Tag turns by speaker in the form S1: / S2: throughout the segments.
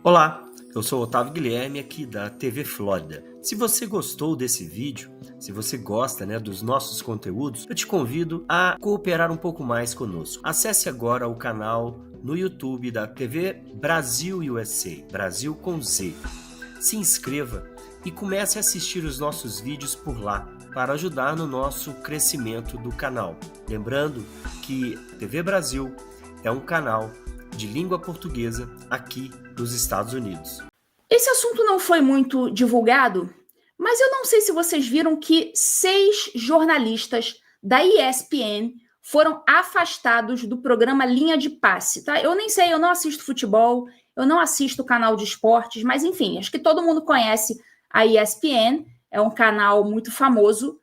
S1: Olá, eu sou Otávio Guilherme aqui da TV Flórida. Se você gostou desse vídeo, se você gosta dos nossos conteúdos, eu te convido a cooperar um pouco mais conosco. Acesse agora o canal no YouTube da TV Brasil USA, Brasil com Z. Se inscreva e comece a assistir os nossos vídeos por lá, para ajudar no nosso crescimento do canal. Lembrando que TV Brasil é um canal de língua portuguesa aqui nos Estados Unidos.
S2: Esse assunto não foi muito divulgado, mas eu não sei se vocês viram que 6 jornalistas da ESPN foram afastados do programa Linha de Passe, tá? Eu nem sei, eu não assisto futebol, eu não assisto canal de esportes, mas enfim, acho que todo mundo conhece a ESPN, é um canal muito famoso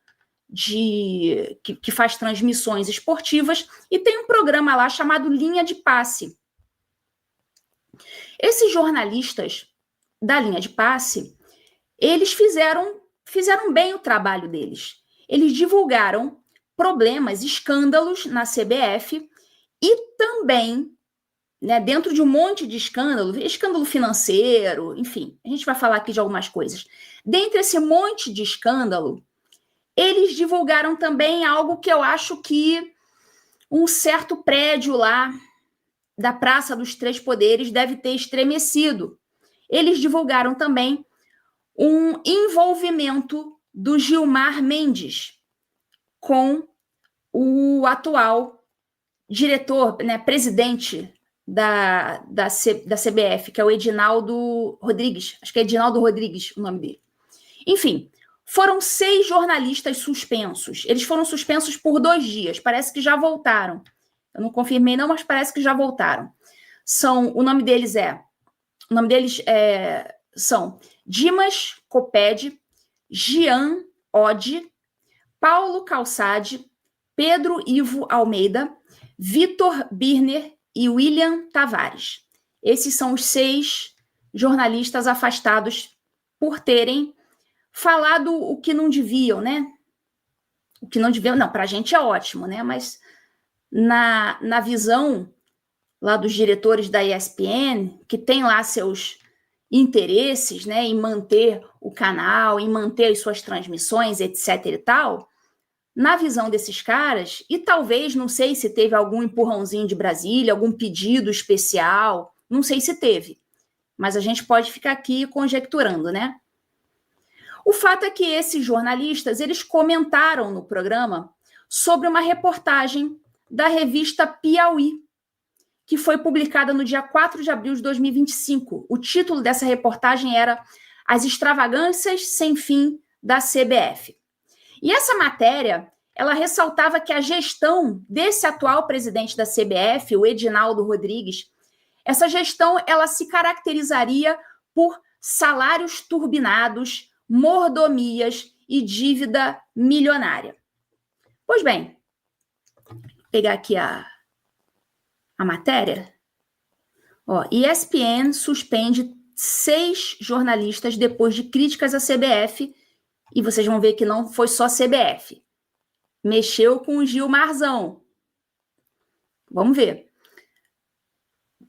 S2: que faz transmissões esportivas e tem um programa lá chamado Linha de Passe. Esses jornalistas da Linha de Passe, eles fizeram bem o trabalho deles. Eles divulgaram problemas, escândalos na CBF e também, dentro de um monte de escândalo financeiro, enfim, a gente vai falar aqui de algumas coisas. Dentre esse monte de escândalo, eles divulgaram também algo que eu acho que um certo prédio lá da Praça dos Três Poderes deve ter estremecido. Eles divulgaram também um envolvimento do Gilmar Mendes com o atual diretor, presidente da CBF, que é o Edinaldo Rodrigues. Acho que é Edinaldo Rodrigues o nome dele. Enfim, foram 6 jornalistas suspensos. Eles foram suspensos por 2 dias. Parece que já voltaram. Eu não confirmei não, mas parece que já voltaram. O nome deles são Dimas Coped, Gian Oddi, Paulo Calçade, Pedro Ivo Almeida, Vitor Birner e William Tavares. Esses são os 6 jornalistas afastados por terem falado o que não deviam, O que não deviam, não, para a gente é ótimo, Mas na visão lá dos diretores da ESPN, que tem lá seus interesses, em manter o canal, em manter as suas transmissões, etc e tal, na visão desses caras, e talvez, não sei se teve algum empurrãozinho de Brasília, algum pedido especial, não sei se teve, mas a gente pode ficar aqui conjecturando, O fato é que esses jornalistas, eles comentaram no programa sobre uma reportagem da revista Piauí, que foi publicada no dia 4 de abril de 2025. O título dessa reportagem era As Extravagâncias Sem Fim da CBF. E essa matéria, ela ressaltava que a gestão desse atual presidente da CBF, o Edinaldo Rodrigues, essa gestão ela se caracterizaria por salários turbinados, mordomias e dívida milionária. Pois bem, vou pegar aqui a matéria. ESPN suspende 6 jornalistas depois de críticas à CBF, e vocês vão ver que não foi só CBF. Mexeu com o Gilmarzão. Vamos ver.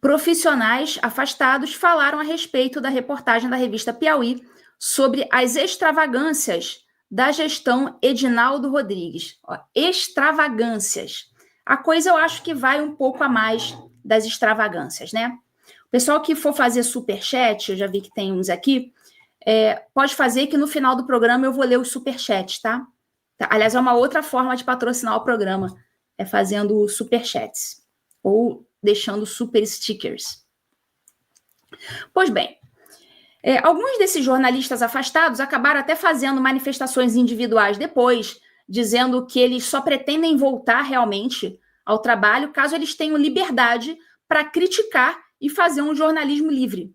S2: Profissionais afastados falaram a respeito da reportagem da revista Piauí sobre as extravagâncias da gestão Edinaldo Rodrigues. Extravagâncias. A coisa eu acho que vai um pouco a mais das extravagâncias, O pessoal que for fazer superchat, eu já vi que tem uns aqui, pode fazer que no final do programa eu vou ler os superchats, tá? Aliás, é uma outra forma de patrocinar o programa, é fazendo superchats ou deixando super stickers. Pois bem, alguns desses jornalistas afastados acabaram até fazendo manifestações individuais depois, dizendo que eles só pretendem voltar realmente ao trabalho caso eles tenham liberdade para criticar e fazer um jornalismo livre.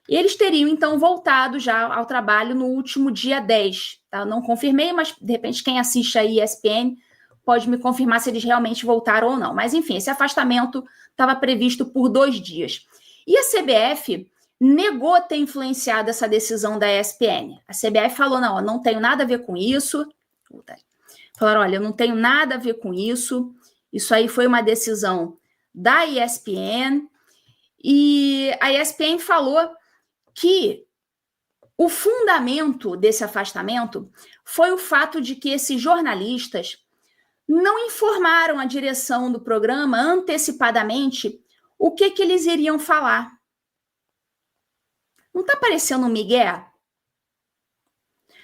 S2: E eles teriam, então, voltado já ao trabalho no último dia 10. Tá? Eu não confirmei, mas, de repente, quem assiste a ESPN pode me confirmar se eles realmente voltaram ou não. Mas, enfim, esse afastamento estava previsto por 2 dias. E a CBF negou ter influenciado essa decisão da ESPN. A CBF falou, não tenho nada a ver com isso. Falaram, olha, eu não tenho nada a ver com isso. Isso aí foi uma decisão da ESPN. E a ESPN falou que o fundamento desse afastamento foi o fato de que esses jornalistas não informaram a direção do programa antecipadamente o que eles iriam falar. Não está parecendo um migué?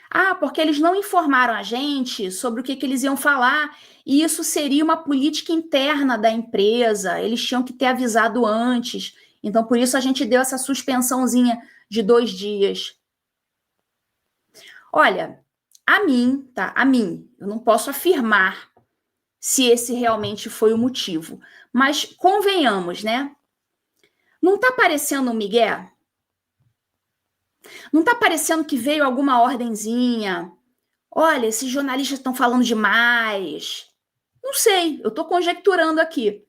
S2: Ah, porque eles não informaram a gente sobre o que eles iam falar, e isso seria uma política interna da empresa, eles tinham que ter avisado antes. Então, por isso, a gente deu essa suspensãozinha de 2 dias. Olha, a mim, eu não posso afirmar se esse realmente foi o motivo, mas convenhamos, né? Não está parecendo um migué? Não está parecendo que veio alguma ordenzinha? Olha, esses jornalistas estão falando demais. Não sei, eu estou conjecturando aqui.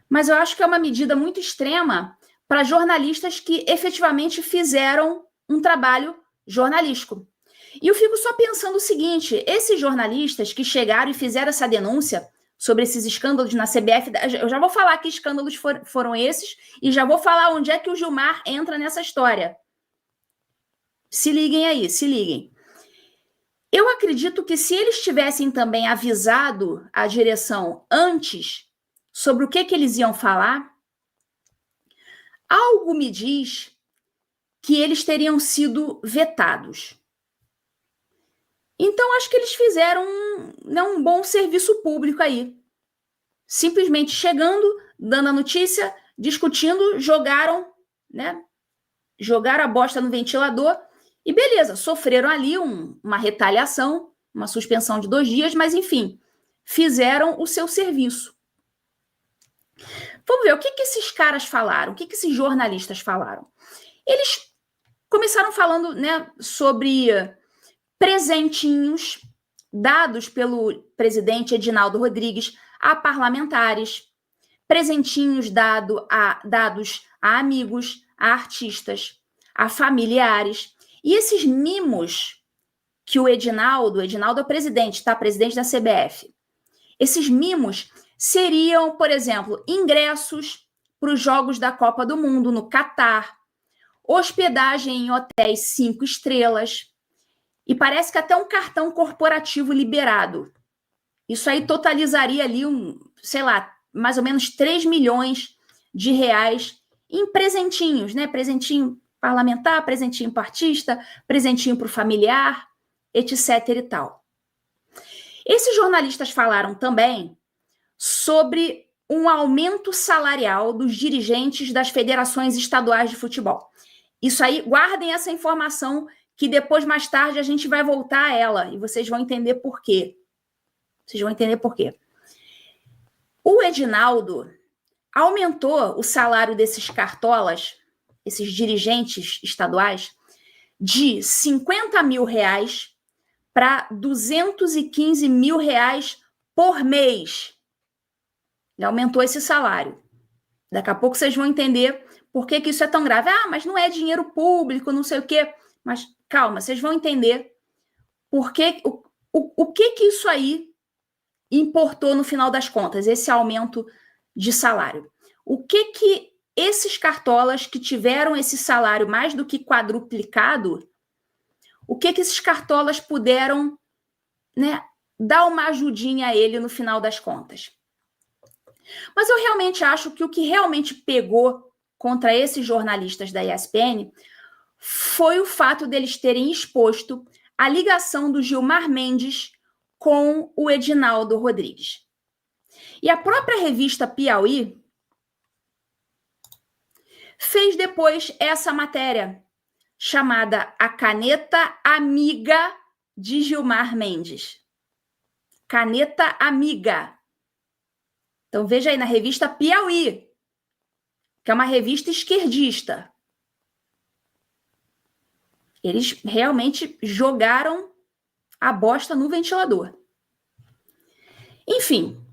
S2: Mas eu acho que é uma medida muito extrema para jornalistas que efetivamente fizeram um trabalho jornalístico. E eu fico só pensando o seguinte, esses jornalistas que chegaram e fizeram essa denúncia sobre esses escândalos na CBF, eu já vou falar que escândalos foram esses e já vou falar onde é que o Gilmar entra nessa história. Se liguem aí, se liguem. Eu acredito que se eles tivessem também avisado a direção antes sobre o que eles iam falar, algo me diz que eles teriam sido vetados. Então, acho que eles fizeram um bom serviço público aí. Simplesmente chegando, dando a notícia, discutindo, jogaram a bosta no ventilador e beleza, sofreram ali uma retaliação, uma suspensão de 2 dias, mas enfim, fizeram o seu serviço. Vamos ver, o que esses caras falaram? O que esses jornalistas falaram? Eles começaram falando, sobre presentinhos dados pelo presidente Edinaldo Rodrigues a parlamentares, presentinhos dados a amigos, a artistas, a familiares. E esses mimos que o Edinaldo é o presidente, tá? Presidente da CBF. Esses mimos seriam, por exemplo, ingressos para os Jogos da Copa do Mundo no Catar, hospedagem em hotéis 5 estrelas, e parece que até um cartão corporativo liberado. Isso aí totalizaria ali mais ou menos 3 milhões de reais em presentinhos, Presentinho parlamentar, presentinho para artista, presentinho para o familiar, etc. e tal. Esses jornalistas falaram também sobre um aumento salarial dos dirigentes das federações estaduais de futebol. Isso aí, guardem essa informação que depois, mais tarde, a gente vai voltar a ela e vocês vão entender por quê. O Edinaldo aumentou o salário desses cartolas, esses dirigentes estaduais, de R$50 mil para R$215 mil por mês. Ele aumentou esse salário. Daqui a pouco vocês vão entender por que isso é tão grave. Ah, mas não é dinheiro público, não sei o quê. Mas calma, vocês vão entender o que isso aí importou no final das contas, esse aumento de salário. O que esses cartolas que tiveram esse salário mais do que quadruplicado, o que esses cartolas puderam, dar uma ajudinha a ele no final das contas. Mas eu realmente acho que o que realmente pegou contra esses jornalistas da ESPN foi o fato deles terem exposto a ligação do Gilmar Mendes com o Edinaldo Rodrigues. E a própria revista Piauí fez depois essa matéria, chamada A Caneta Amiga de Gilmar Mendes. Caneta Amiga. Então veja aí na revista Piauí, que é uma revista esquerdista. Eles realmente jogaram a bosta no ventilador. Enfim,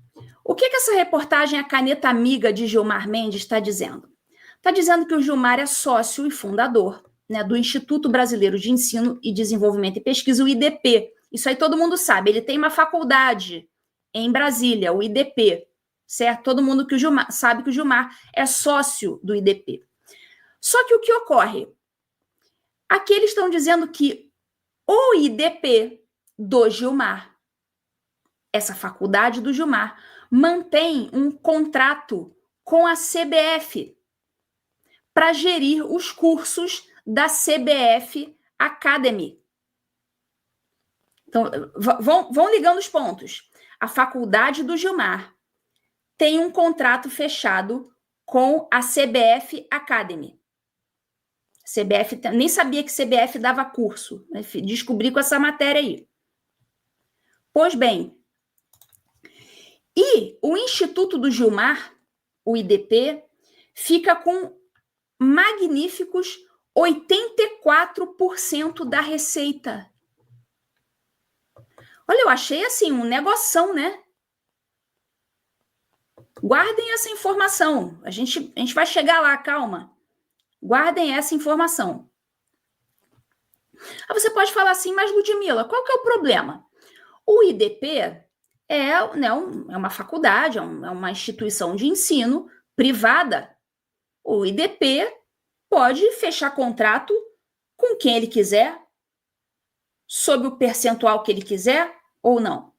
S2: o que essa reportagem A Caneta Amiga de Gilmar Mendes está dizendo? Está dizendo que o Gilmar é sócio e fundador, do Instituto Brasileiro de Ensino e Desenvolvimento e Pesquisa, o IDP. Isso aí todo mundo sabe. Ele tem uma faculdade em Brasília, o IDP, certo? Todo mundo sabe que o Gilmar é sócio do IDP. Só que o que ocorre? Aqui eles estão dizendo que o IDP do Gilmar, essa faculdade do Gilmar, mantém um contrato com a CBF para gerir os cursos da CBF Academy. Então, vão ligando os pontos. A faculdade do Gilmar tem um contrato fechado com a CBF Academy. CBF, nem sabia que CBF dava curso, né? Descobri com essa matéria aí. Pois bem, e o Instituto do Gilmar, o IDP, fica com magníficos 84% da receita. Olha, eu achei assim um negoção, né? Guardem essa informação. A gente vai chegar lá, calma. Guardem essa informação. Aí você pode falar assim, mas Ludmila, qual que é o problema? O IDP é uma faculdade, é uma instituição de ensino privada. O IDP pode fechar contrato com quem ele quiser, sob o percentual que ele quiser ou não.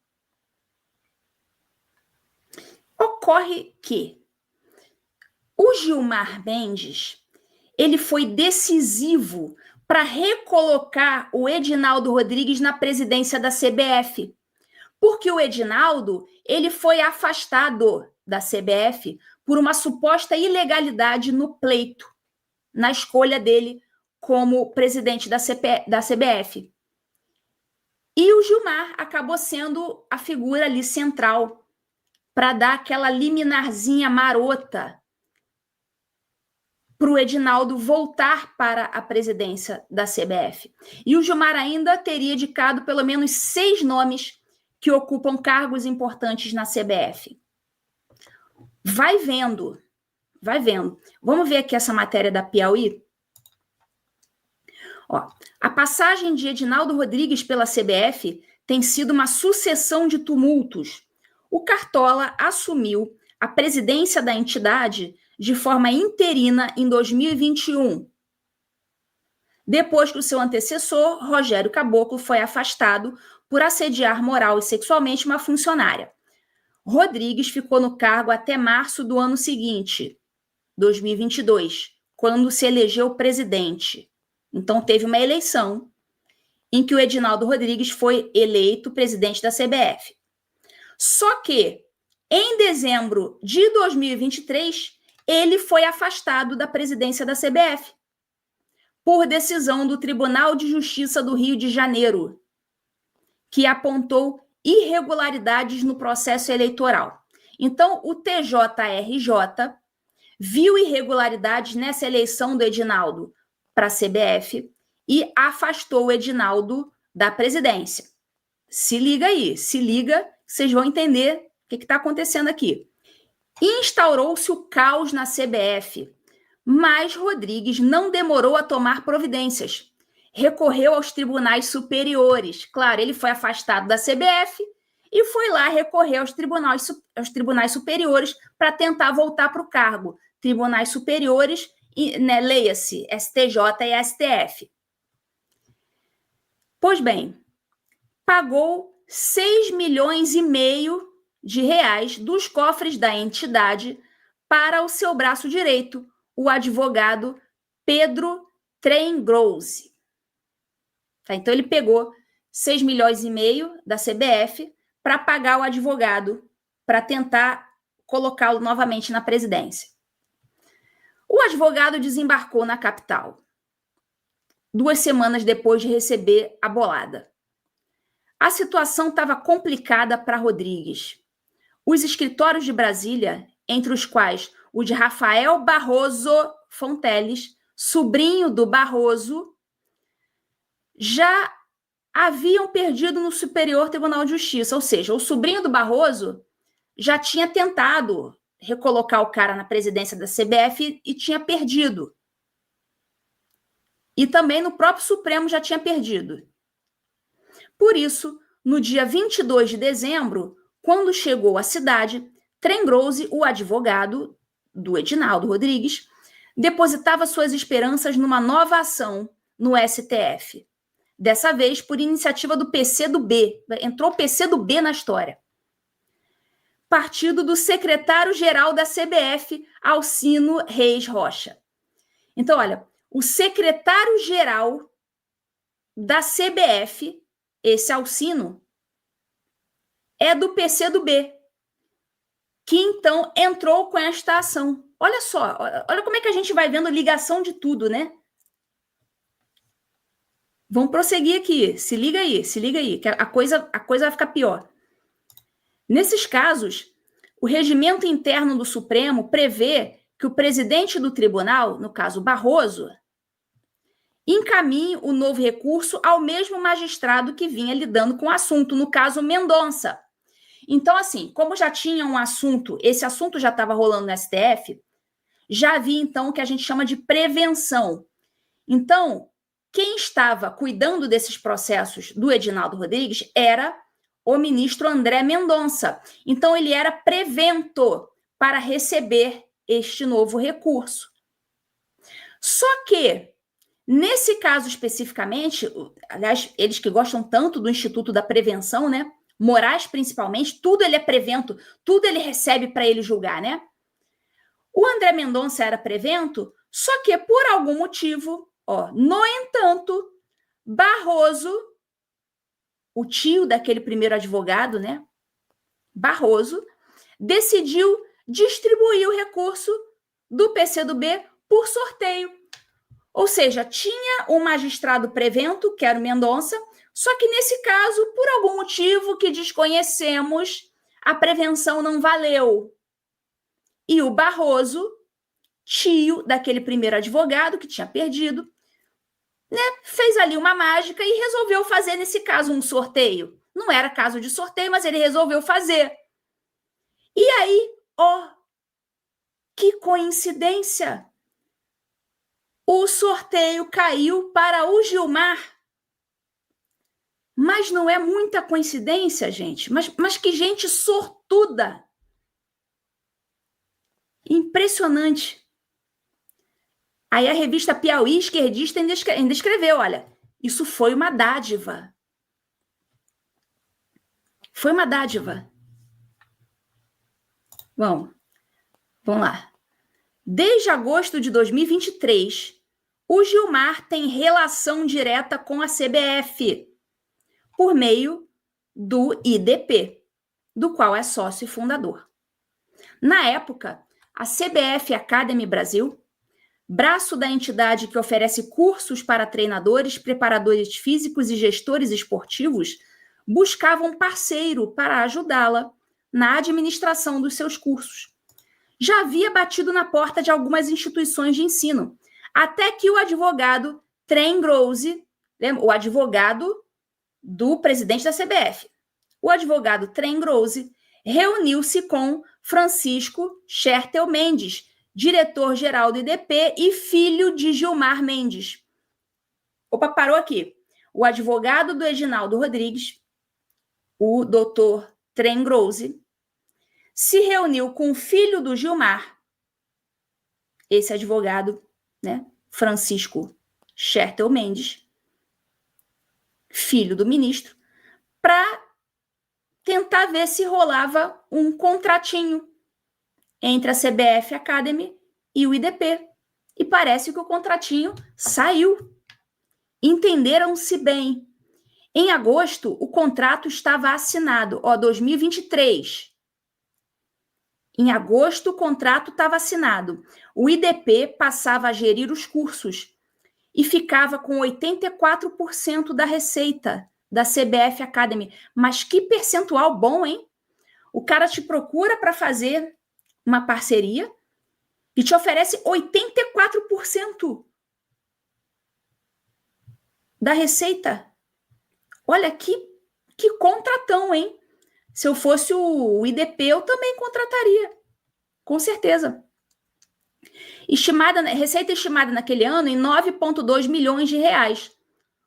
S2: Ocorre que o Gilmar Mendes, ele foi decisivo para recolocar o Edinaldo Rodrigues na presidência da CBF. Porque o Edinaldo, ele foi afastado da CBF por uma suposta ilegalidade no pleito, na escolha dele como presidente da CBF. E o Gilmar acabou sendo a figura ali central para dar aquela liminarzinha marota para o Edinaldo voltar para a presidência da CBF. E o Gilmar ainda teria indicado pelo menos 6 nomes que ocupam cargos importantes na CBF. Vai vendo. Vamos ver aqui essa matéria da Piauí? Ó, a passagem de Edinaldo Rodrigues pela CBF tem sido uma sucessão de tumultos. O Cartola assumiu a presidência da entidade de forma interina em 2021. Depois que o seu antecessor, Rogério Caboclo, foi afastado por assediar moral e sexualmente uma funcionária. Rodrigues ficou no cargo até março do ano seguinte, 2022, quando se elegeu presidente. Então, teve uma eleição em que o Edinaldo Rodrigues foi eleito presidente da CBF. Só que, em dezembro de 2023, ele foi afastado da presidência da CBF por decisão do Tribunal de Justiça do Rio de Janeiro, que apontou irregularidades no processo eleitoral. Então, o TJRJ viu irregularidades nessa eleição do Edinaldo para a CBF e afastou o Edinaldo da presidência. Se liga aí, vocês vão entender o que está acontecendo aqui. Instaurou-se o caos na CBF, mas Rodrigues não demorou a tomar providências. Recorreu aos tribunais superiores. Claro, ele foi afastado da CBF e foi lá recorrer aos tribunais superiores para tentar voltar para o cargo. Tribunais superiores, né, leia-se, STJ e STF. Pois bem, pagou 6,5 milhões de reais dos cofres da entidade para o seu braço direito, o advogado Pedro Trengrose. Tá, então ele pegou 6,5 milhões da CBF para pagar o advogado para tentar colocá-lo novamente na presidência. O advogado desembarcou na capital 2 semanas depois de receber a bolada. A situação estava complicada para Rodrigues. Os escritórios de Brasília, entre os quais o de Rafael Barroso Fonteles, sobrinho do Barroso, já haviam perdido no Superior Tribunal de Justiça. Ou seja, o sobrinho do Barroso já tinha tentado recolocar o cara na presidência da CBF e tinha perdido. E também no próprio Supremo já tinha perdido. Por isso, no dia 22 de dezembro, quando chegou à cidade, Trengrose, o advogado do Edinaldo Rodrigues, depositava suas esperanças numa nova ação no STF. Dessa vez por iniciativa do PCdoB. Entrou o PCdoB na história. Partido do secretário-geral da CBF, Alcino Reis Rocha. Então, olha, o secretário-geral da CBF, esse Alcino, é do PCdoB, que então entrou com esta ação. Olha só, olha como é que a gente vai vendo ligação de tudo, né? Vamos prosseguir aqui, se liga aí, que a coisa vai ficar pior. Nesses casos, o regimento interno do Supremo prevê que o presidente do tribunal, no caso Barroso, encaminhe o novo recurso ao mesmo magistrado que vinha lidando com o assunto, no caso Mendonça. Então, assim, como já tinha um assunto, esse assunto já estava rolando no STF, já havia, então, o que a gente chama de prevenção. Então, quem estava cuidando desses processos do Edinaldo Rodrigues era o ministro André Mendonça. Então, ele era prevento para receber este novo recurso. Só que, nesse caso especificamente, aliás, eles que gostam tanto do Instituto da Prevenção, né? Moraes, principalmente, tudo ele é prevento, tudo ele recebe para ele julgar, né? O André Mendonça era prevento, só que por algum motivo, no entanto, Barroso, o tio daquele primeiro advogado, né? Barroso, decidiu distribuir o recurso do PCdoB por sorteio. Ou seja, tinha um magistrado prevento, que era o Mendonça, só que nesse caso, por algum motivo que desconhecemos, a prevenção não valeu. E o Barroso, tio daquele primeiro advogado que tinha perdido, né, fez ali uma mágica e resolveu fazer, nesse caso, um sorteio. Não era caso de sorteio, mas ele resolveu fazer. E aí, que coincidência! O sorteio caiu para o Gilmar. Mas não é muita coincidência, gente. Mas que gente sortuda. Impressionante. Aí a revista Piauí Esquerdista ainda escreveu, olha, isso foi uma dádiva. Foi uma dádiva. Bom, vamos lá. Desde agosto de 2023, o Gilmar tem relação direta com a CBF, por meio do IDP, do qual é sócio e fundador. Na época, a CBF Academy Brasil, braço da entidade que oferece cursos para treinadores, preparadores físicos e gestores esportivos, buscava um parceiro para ajudá-la na administração dos seus cursos. Já havia batido na porta de algumas instituições de ensino, até que o advogado Trengrose, o advogado do presidente da CBF, o advogado Trengrose, reuniu-se com Francisco Schertel Mendes, diretor-geral do IDP e filho de Gilmar Mendes. Opa, parou aqui. O advogado do Edinaldo Rodrigues, o doutor Trengrose, se reuniu com o filho do Gilmar, esse advogado, né, Francisco Schertel Mendes, filho do ministro, para tentar ver se rolava um contratinho entre a CBF Academy e o IDP. E parece que o contratinho saiu. Entenderam-se bem. Em agosto, o contrato estava assinado, 2023. Em agosto, o contrato estava assinado. O IDP passava a gerir os cursos e ficava com 84% da receita da CBF Academy. Mas que percentual bom, hein? O cara te procura para fazer uma parceria e te oferece 84% da receita. Olha que contratão, hein? Se eu fosse o IDP, eu também contrataria. Com certeza. Receita estimada naquele ano em 9,2 milhões de reais.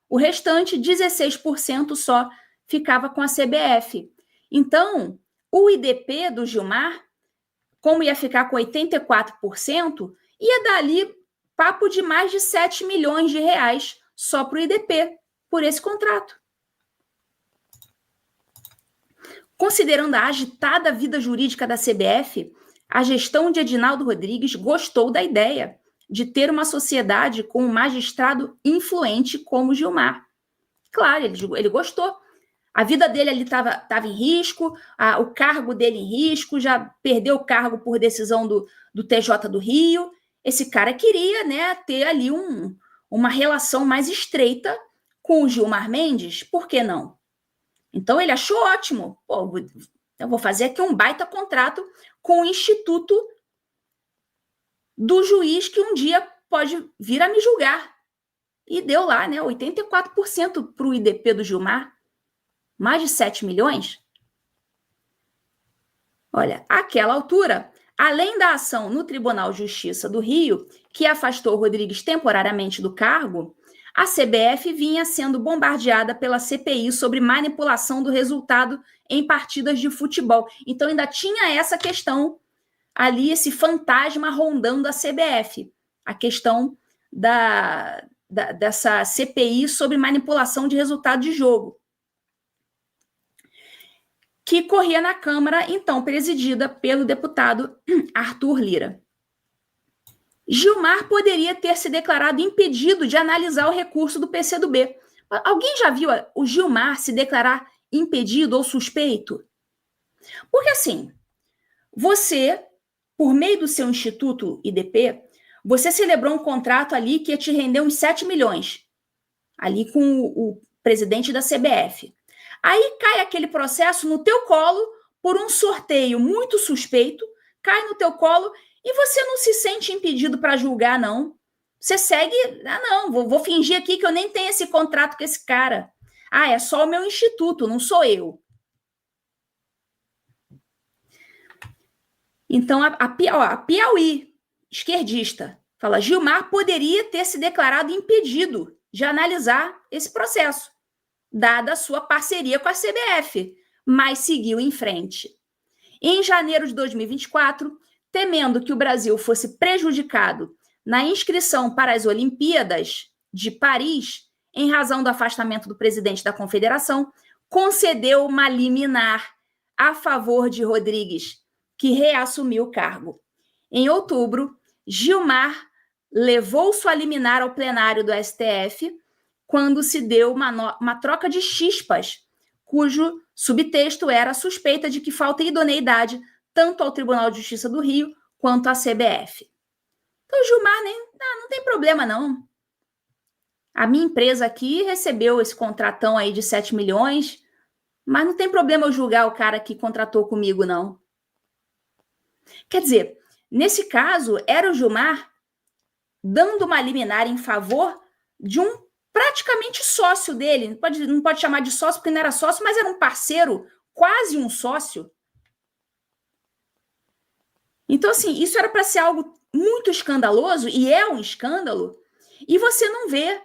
S2: O restante, 16% só, ficava com a CBF. Então, o IDP do Gilmar, como ia ficar com 84%, ia dar ali papo de mais de 7 milhões de reais só para o IDP, por esse contrato. Considerando a agitada vida jurídica da CBF, a gestão de Edinaldo Rodrigues gostou da ideia de ter uma sociedade com um magistrado influente como Gilmar. Claro, ele gostou. A vida dele ali estava em risco, o cargo dele em risco, já perdeu o cargo por decisão do TJ do Rio. Esse cara queria, né, ter ali uma relação mais estreita com o Gilmar Mendes, por que não? Então ele achou ótimo. Pô, eu vou fazer aqui um baita contrato com o instituto do juiz que um dia pode vir a me julgar. E deu lá, né, 84% para o IDP do Gilmar. Mais de 7 milhões? Olha, àquela altura, além da ação no Tribunal de Justiça do Rio, que afastou Rodrigues temporariamente do cargo, a CBF vinha sendo bombardeada pela CPI sobre manipulação do resultado em partidas de futebol. Então ainda tinha essa questão ali, esse fantasma rondando a CBF, a questão dessa CPI sobre manipulação de resultado de jogo, que corria na Câmara, então presidida pelo deputado Arthur Lira. Gilmar poderia ter se declarado impedido de analisar o recurso do PCdoB. Alguém já viu o Gilmar se declarar impedido ou suspeito? Porque assim, você, por meio do seu instituto IDP, você celebrou um contrato ali que ia te render uns 7 milhões, ali com o presidente da CBF. Aí cai aquele processo no teu colo por um sorteio muito suspeito, cai no teu colo e você não se sente impedido para julgar, não. Você segue, não, vou fingir aqui que eu nem tenho esse contrato com esse cara. É só o meu instituto, não sou eu. Então, a Piauí, esquerdista, fala, Gilmar poderia ter se declarado impedido de analisar esse processo, dada a sua parceria com a CBF, mas seguiu em frente. Em janeiro de 2024, temendo que o Brasil fosse prejudicado na inscrição para as Olimpíadas de Paris, em razão do afastamento do presidente da Confederação, concedeu uma liminar a favor de Rodrigues, que reassumiu o cargo. Em outubro, Gilmar levou sua liminar ao plenário do STF, quando se deu uma troca de chispas, cujo subtexto era a suspeita de que falta idoneidade tanto ao Tribunal de Justiça do Rio quanto à CBF. Então, Gilmar não tem problema, não. A minha empresa aqui recebeu esse contratão aí de 7 milhões, mas não tem problema eu julgar o cara que contratou comigo, não. Quer dizer, nesse caso, era o Gilmar dando uma liminar em favor de um praticamente sócio dele. Não pode chamar de sócio porque não era sócio, mas era um parceiro, quase um sócio. Então, assim, isso era para ser algo muito escandaloso, e é um escândalo, e você não vê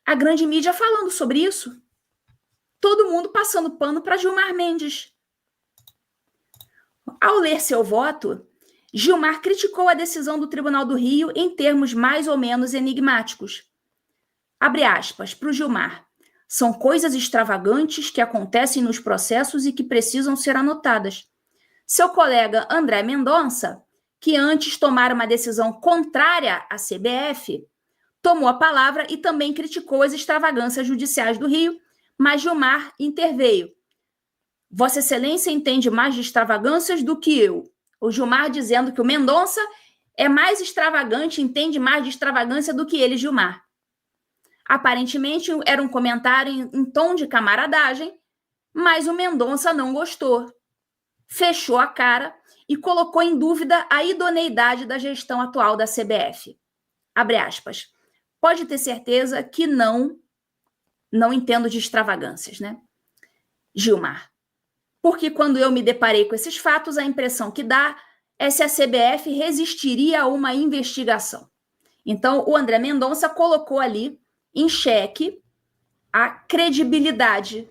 S2: a grande mídia falando sobre isso. Todo mundo passando pano para Gilmar Mendes. Ao ler seu voto, Gilmar criticou a decisão do Tribunal do Rio em termos mais ou menos enigmáticos. Abre aspas para o Gilmar. São coisas extravagantes que acontecem nos processos e que precisam ser anotadas. Seu colega André Mendonça, que antes tomara uma decisão contrária à CBF, tomou a palavra e também criticou as extravagâncias judiciais do Rio, mas Gilmar interveio. Vossa Excelência entende mais de extravagâncias do que eu. O Gilmar dizendo que o Mendonça é mais extravagante, entende mais de extravagância do que ele, Gilmar. Aparentemente, era um comentário em tom de camaradagem, mas o Mendonça não gostou. Fechou a cara e colocou em dúvida a idoneidade da gestão atual da CBF. Abre aspas. Pode ter certeza que não entendo de extravagâncias, né? Gilmar. Porque quando eu me deparei com esses fatos, a impressão que dá é se a CBF resistiria a uma investigação. Então, o André Mendonça colocou ali em xeque a credibilidade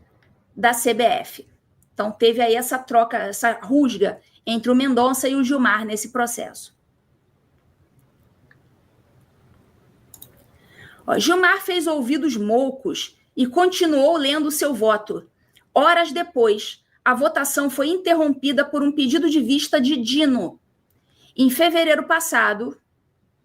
S2: da CBF. Então, teve aí essa troca, essa rusga entre o Mendonça e o Gilmar nesse processo. Gilmar fez ouvidos moucos e continuou lendo seu voto. Horas depois, a votação foi interrompida por um pedido de vista de Dino. Em fevereiro passado,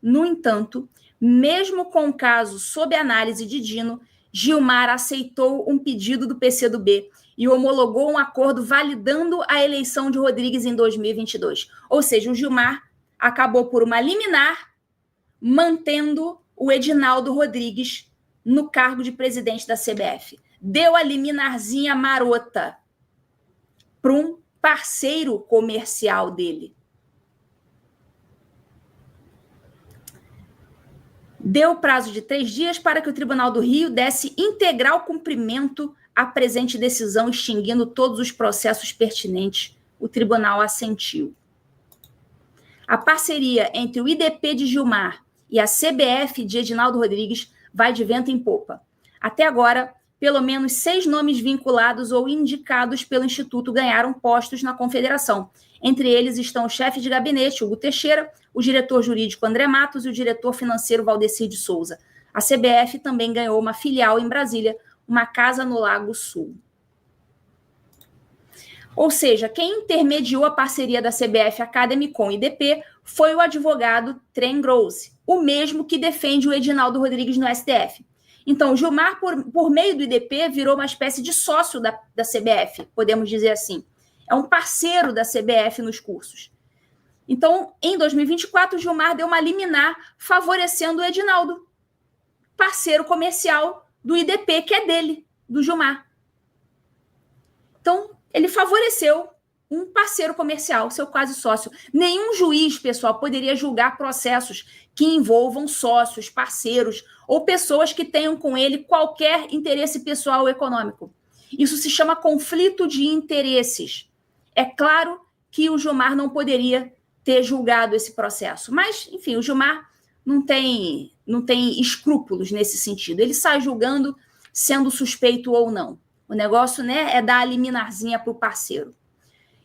S2: no entanto, mesmo com o caso sob análise de Dino, Gilmar aceitou um pedido do PCdoB e homologou um acordo validando a eleição de Rodrigues em 2022. Ou seja, o Gilmar acabou por uma liminar, mantendo o Edinaldo Rodrigues no cargo de presidente da CBF. Deu a liminarzinha marota para um parceiro comercial dele. Deu prazo de 3 dias para que o Tribunal do Rio desse integral cumprimento à presente decisão, extinguindo todos os processos pertinentes. O tribunal assentiu. A parceria entre o IDP de Gilmar e a CBF de Edinaldo Rodrigues vai de vento em popa. Até agora, pelo menos 6 nomes vinculados ou indicados pelo Instituto ganharam postos na confederação. Entre eles estão o chefe de gabinete, Hugo Teixeira, o diretor jurídico André Matos e o diretor financeiro Valdecir de Souza. A CBF também ganhou uma filial em Brasília, uma casa no Lago Sul. Ou seja, quem intermediou a parceria da CBF Academy com o IDP foi o advogado Tren Grosse, o mesmo que defende o Edinaldo Rodrigues no STF. Então, o Gilmar, por meio do IDP, virou uma espécie de sócio da CBF, podemos dizer assim. É um parceiro da CBF nos cursos. Então, em 2024, o Gilmar deu uma liminar favorecendo o Edinaldo, parceiro comercial do IDP, que é dele, do Gilmar. Então, ele favoreceu um parceiro comercial, seu quase sócio. Nenhum juiz, pessoal, poderia julgar processos que envolvam sócios, parceiros ou pessoas que tenham com ele qualquer interesse pessoal ou econômico. Isso se chama conflito de interesses. É claro que o Gilmar não poderia ter julgado esse processo, mas, enfim, o Gilmar não tem escrúpulos nesse sentido. Ele sai julgando sendo suspeito ou não. O negócio, né, é dar a liminarzinha para o parceiro.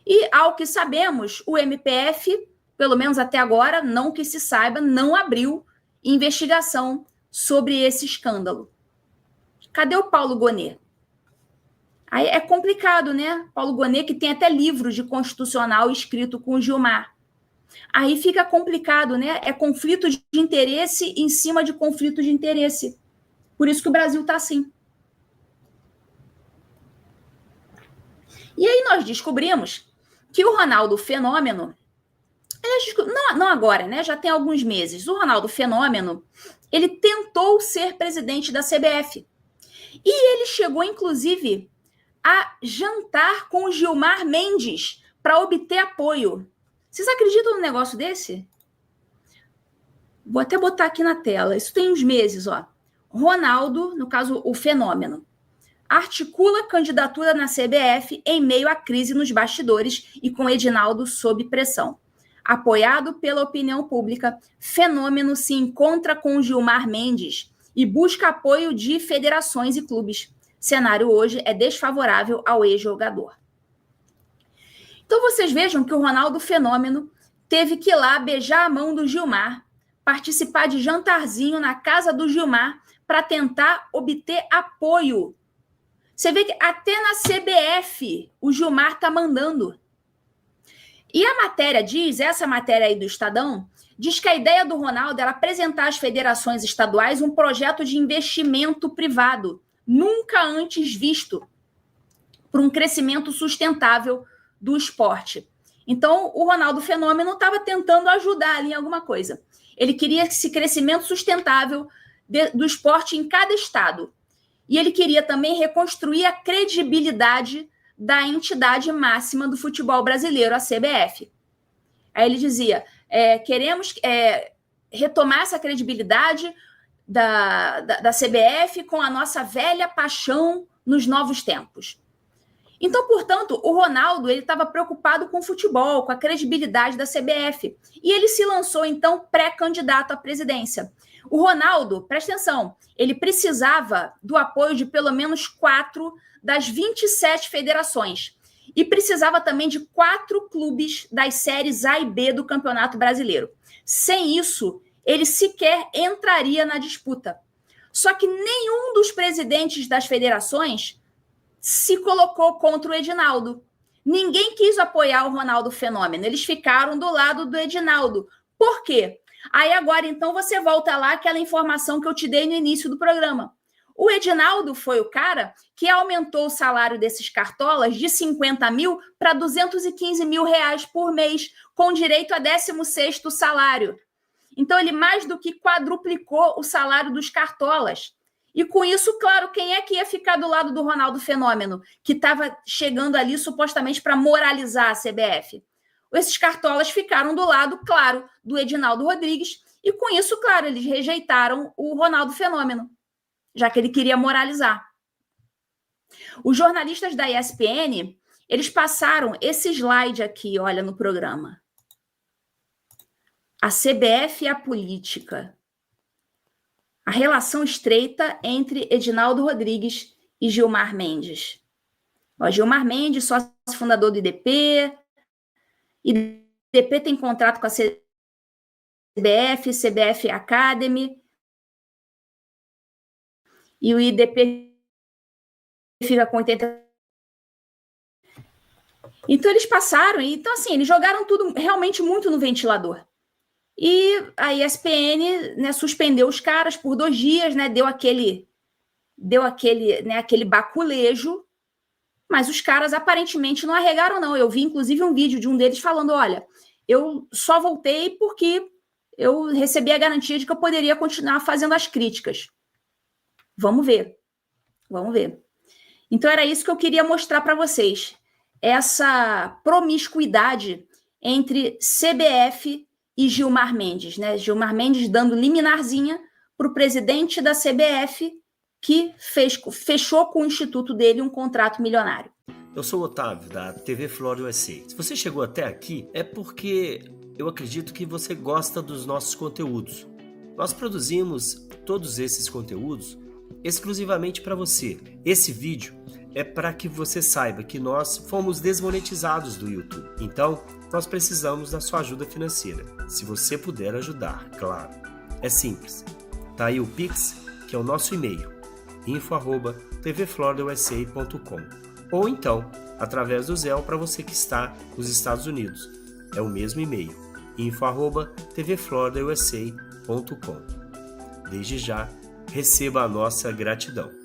S2: E, ao que sabemos, o MPF, pelo menos até agora, não que se saiba, não abriu investigação sobre esse escândalo. Cadê o Paulo Gonet? Aí é complicado, né? Paulo Gonet, que tem até livro de constitucional escrito com o Gilmar. Aí fica complicado, né? É conflito de interesse em cima de conflito de interesse. Por isso que o Brasil está assim. E aí nós descobrimos que o Ronaldo Fenômeno, não agora, né? Já tem alguns meses, o Ronaldo Fenômeno, ele tentou ser presidente da CBF. E ele chegou, inclusive, a jantar com o Gilmar Mendes para obter apoio. Vocês acreditam num negócio desse? Vou até botar aqui na tela. Isso tem uns meses, ó. Ronaldo, no caso, o Fenômeno, articula candidatura na CBF em meio à crise nos bastidores e com Edinaldo sob pressão. Apoiado pela opinião pública, Fenômeno se encontra com Gilmar Mendes e busca apoio de federações e clubes. Cenário hoje é desfavorável ao ex-jogador. Então vocês vejam que o Ronaldo Fenômeno teve que ir lá beijar a mão do Gilmar, participar de jantarzinho na casa do Gilmar para tentar obter apoio. Você vê que até na CBF o Gilmar está mandando. E a matéria diz, essa matéria aí do Estadão, diz que a ideia do Ronaldo era apresentar às federações estaduais um projeto de investimento privado, nunca antes visto, para um crescimento sustentável do esporte. Então, o Ronaldo Fenômeno estava tentando ajudar ali em alguma coisa. Ele queria esse crescimento sustentável do esporte em cada estado. E ele queria também reconstruir a credibilidade da entidade máxima do futebol brasileiro, a CBF. Aí ele dizia, queremos retomar essa credibilidade da CBF com a nossa velha paixão nos novos tempos. Então, portanto, o Ronaldo estava preocupado com o futebol, com a credibilidade da CBF. E ele se lançou, então, pré-candidato à presidência. O Ronaldo, presta atenção, ele precisava do apoio de pelo menos 4 das 27 federações. E precisava também de 4 clubes das séries A e B do Campeonato Brasileiro. Sem isso, ele sequer entraria na disputa. Só que nenhum dos presidentes das federações se colocou contra o Edinaldo. Ninguém quis apoiar o Ronaldo Fenômeno. Eles ficaram do lado do Edinaldo. Por quê? Aí agora, então, você volta lá aquela informação que eu te dei no início do programa. O Edinaldo foi o cara que aumentou o salário desses cartolas de 50 mil para 215 mil reais por mês, com direito a 16º salário. Então, ele mais do que quadruplicou o salário dos cartolas. E com isso, claro, quem é que ia ficar do lado do Ronaldo Fenômeno, que estava chegando ali supostamente para moralizar a CBF? Esses cartolas ficaram do lado, claro, do Edinaldo Rodrigues, e com isso, claro, eles rejeitaram o Ronaldo Fenômeno, já que ele queria moralizar. Os jornalistas da ESPN, eles passaram esse slide aqui, olha, no programa. A CBF e a política. A relação estreita entre Edinaldo Rodrigues e Gilmar Mendes. Ó, Gilmar Mendes, sócio fundador do IDP. IDP tem contrato com a CBF, CBF Academy. E o IDP fica com 80%. Então, eles passaram. Então, assim, eles jogaram tudo realmente muito no ventilador. E a ESPN, né, suspendeu os caras por 2 dias, né, deu aquele baculejo, mas os caras aparentemente não arregaram, não. Eu vi, inclusive, um vídeo de um deles falando, olha, eu só voltei porque eu recebi a garantia de que eu poderia continuar fazendo as críticas. Vamos ver. Então, era isso que eu queria mostrar para vocês. Essa promiscuidade entre CBF e Gilmar Mendes, né? Gilmar Mendes dando liminarzinha para o presidente da CBF, que fechou com o instituto dele um contrato milionário.
S1: Eu sou o Otávio, da TV Florida USA. Se você chegou até aqui, é porque eu acredito que você gosta dos nossos conteúdos. Nós produzimos todos esses conteúdos exclusivamente para você. Esse vídeo é para que você saiba que nós fomos desmonetizados do YouTube. Então, nós precisamos da sua ajuda financeira. Se você puder ajudar, claro. É simples. Tá aí o Pix, que é o nosso e-mail, info@tvfloridausa.com. Ou então, através do Zelle para você que está nos Estados Unidos. É o mesmo e-mail, info@tvfloridausa.com. Desde já, receba a nossa gratidão.